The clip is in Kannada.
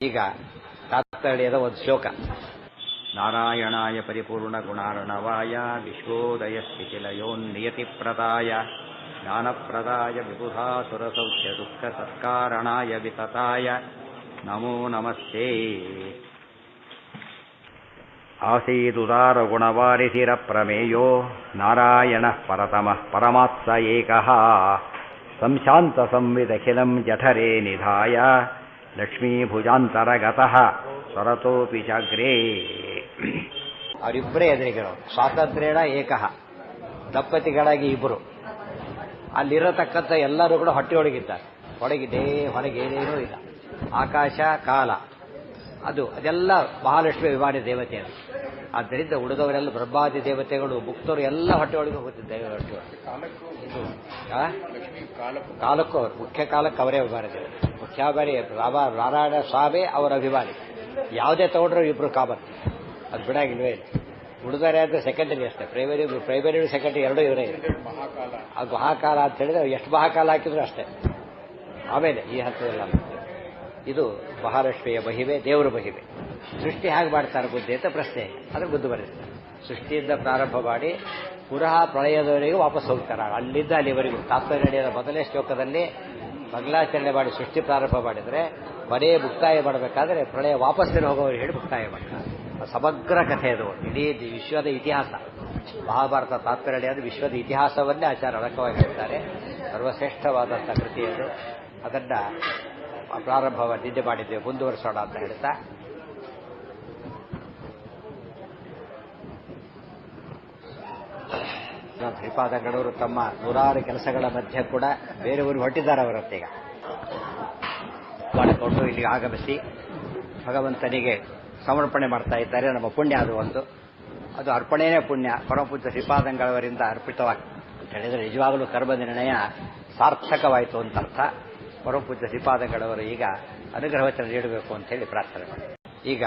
ಈಗ ತಾತ್ಪರ್ಯದ ಒಂದು ಶ್ಲೋಕ. ನಾರಾಯಣಾಯ ಪರಿಪೂರ್ಣ ಗುಣಾರ್ಣವಾಯ ವಿಶ್ವೋದಯಸ್ಥಿತಿಲಯೋನ್ನಿಯತಿಪ್ರದಾಯ ಜ್ಞಾನಪ್ರದಾಯ ವಿಬುಧಾಸುರಸೌಖ್ಯ ದುಃಖ ಸತ್ಕಾರಣಾಯ ವಿತತಾಯ ನಮೋ ನಮಸ್ತೆ. ಆಸೀದುದಾರಗುಣವಾರಿಧಿರಪ್ರಮೇಯೋ ನಾರಾಯಣಃ ಪರತಮಃ ಪರಮಾತ್ಸ ಏಕಃ ಸಂಶಾಂತ ಸಂವಿದಖಿಲಂ ಜಠರೇ ನಿಧಾಯ ಲಕ್ಷ್ಮೀಭುಜಾಂತರಗತಃ ಸ್ವರತೋಪಿ ಜಾಗ್ರೇ. ಅವರಿಬ್ಬರೇ ಎದುರಿಗಿರೋರು. ಸ್ವಾತಂತ್ರ್ಯನ ಏಕಃ, ದಂಪತಿಗಳಾಗಿ ಇಬ್ಬರು. ಅಲ್ಲಿರತಕ್ಕಂಥ ಎಲ್ಲರೂ ಕೂಡ ಹೊಟ್ಟೆಯೊಳಗಿದ್ದಾರೆ. ಹೊರಗಿದೆ ಹೊರಗೇನೇನೂ ಇಲ್ಲ. ಆಕಾಶ ಕಾಲ ಅದೆಲ್ಲ ಮಹಾಲಕ್ಷ್ಮಿ ಅಭಿಮಾನಿ ದೇವತೆ ಅದು. ಆದ್ದರಿಂದ ಉಳಿದವರೆಲ್ಲ ಬ್ರಹ್ಮಾದಿ ದೇವತೆಗಳು ಮುಕ್ತರು ಎಲ್ಲ ಹೊಟ್ಟೆಯೊಳಗೆ ಹೋಗುತ್ತಿದ್ದೇವೆ. ಕಾಲಕ್ಕೂ ಅವರು ಮುಖ್ಯ ಕಾಲಕ್ಕೆ ಅವರೇ ಅಭಿಮಾನಿ ದೇವತೆ. ಮುಖ್ಯಾಭಿಮಾನಿ ನಾರಾಯಣ ಸ್ವಾಮಿ ಅವರ ಅಭಿಮಾನಿ. ಯಾವುದೇ ತಗೊಂಡ್ರು ಇಬ್ರು ಕಾಮನ್, ಅದು ಬಿಡಾಗಿಲ್ವೇ ಇಲ್ಲ. ಉಳಿದರೆ ಅಂದರೆ ಸೆಕೆಂಡರಿ ಅಷ್ಟೇ. ಪ್ರೈಮರಿ ಸೆಕೆಂಡರಿ ಎರಡೂ ಇವರೇ ಇದೆ. ಅದು ಮಹಾಕಾಲ ಅಂತ ಹೇಳಿದ್ರೆ ಎಷ್ಟು ಮಹಾಕಾಲ ಹಾಕಿದ್ರು ಅಷ್ಟೇ. ಆಮೇಲೆ ಈ ಹಂತದಲ್ಲ. ಇದು ಮಹಾಲಕ್ಷ್ಮಿಯ ಮಹಿಮೆ, ದೇವರ ಮಹಿಮೆ. ಸೃಷ್ಟಿ ಹೇಗೆ ಮಾಡ್ತಾರೆ ಬುದ್ಧಿ ಅಂತ ಪ್ರಶ್ನೆ, ಅದ್ರ ಬುದ್ಧಿ ಬರುತ್ತೆ. ಸೃಷ್ಟಿಯಿಂದ ಪ್ರಾರಂಭ ಮಾಡಿ ಪುನಃ ಪ್ರಳಯದವರೆಗೂ ವಾಪಸ್ ಹೋಗ್ತಾರೆ. ಅಲ್ಲಿಂದ ಅಲ್ಲಿವರೆಗೂ ತಾತ್ಪರ್ಯ ನಡೆಯೋದ ಮೊದಲನೇ ಶ್ಲೋಕದಲ್ಲಿ ಮಂಗಲಾಚರಣೆ ಮಾಡಿ ಸೃಷ್ಟಿ ಪ್ರಾರಂಭ ಮಾಡಿದರೆ ಮನೆ ಮುಕ್ತಾಯ ಮಾಡಬೇಕಾದ್ರೆ ಪ್ರಳಯ ವಾಪಸ್ಸಿನ ಹೋಗೋರಿಗೆ ಹೇಳಿ ಮುಕ್ತಾಯ ಮಾಡ್ತಾರೆ. ಸಮಗ್ರ ಕಥೆ ಅದು. ಇಡೀ ವಿಶ್ವದ ಇತಿಹಾಸ. ಮಹಾಭಾರತ ತಾತ್ಪರ್ಯ ನಡೆಯೋದು ವಿಶ್ವದ ಇತಿಹಾಸವನ್ನೇ ಆಚಾರ್ಯ ಅಡಕವಾಗಿ ಹೇಳ್ತಾರೆ. ಸರ್ವಶ್ರೇಷ್ಠವಾದಂಥ ಕೃತಿ ಅದು. ಅದನ್ನ ಪ್ರಾರಂಭವಾಗಿ ನಿದ್ದೆ ಮಾಡಿದ್ದೇವೆ, ಮುಂದುವರಿಸೋಣ ಅಂತ ಹೇಳ್ತಾ ಶ್ರೀಪಾದಂಗಳವರು ತಮ್ಮ ನೂರಾರು ಕೆಲಸಗಳ ಮಧ್ಯೆ ಕೂಡ ಬೇರೆಯವರು ಹೊರಟಿದ್ದಾರೆ. ಅವರತ್ತೀಗ ಮಾಡಿಕೊಂಡು ಇಲ್ಲಿಗೆ ಆಗಮಿಸಿ ಭಗವಂತನಿಗೆ ಸಮರ್ಪಣೆ ಮಾಡ್ತಾ ಇದ್ದಾರೆ. ನಮ್ಮ ಪುಣ್ಯ ಅದು ಒಂದು. ಅದು ಅರ್ಪಣೆಯೇ ಪುಣ್ಯ. ಪರಮಪೂಜ್ಯ ಶ್ರೀಪಾದಂಗಳವರಿಂದ ಅರ್ಪಿತವಾಗಿ ಹೇಳಿದರೆ ನಿಜವಾಗಲೂ ಕರ್ಮ ನಿರ್ಣಯ ಸಾರ್ಥಕವಾಯಿತು ಅಂತ ಅರ್ಥ. ಪರಮಪೂಜ್ಯ ಶ್ರೀಪಾದಂಗಳವರು ಈಗ ಅನುಗ್ರಹವಚನ ನೀಡಬೇಕು ಅಂತ ಹೇಳಿ ಪ್ರಾರ್ಥನೆ ಮಾಡಿ. ಈಗ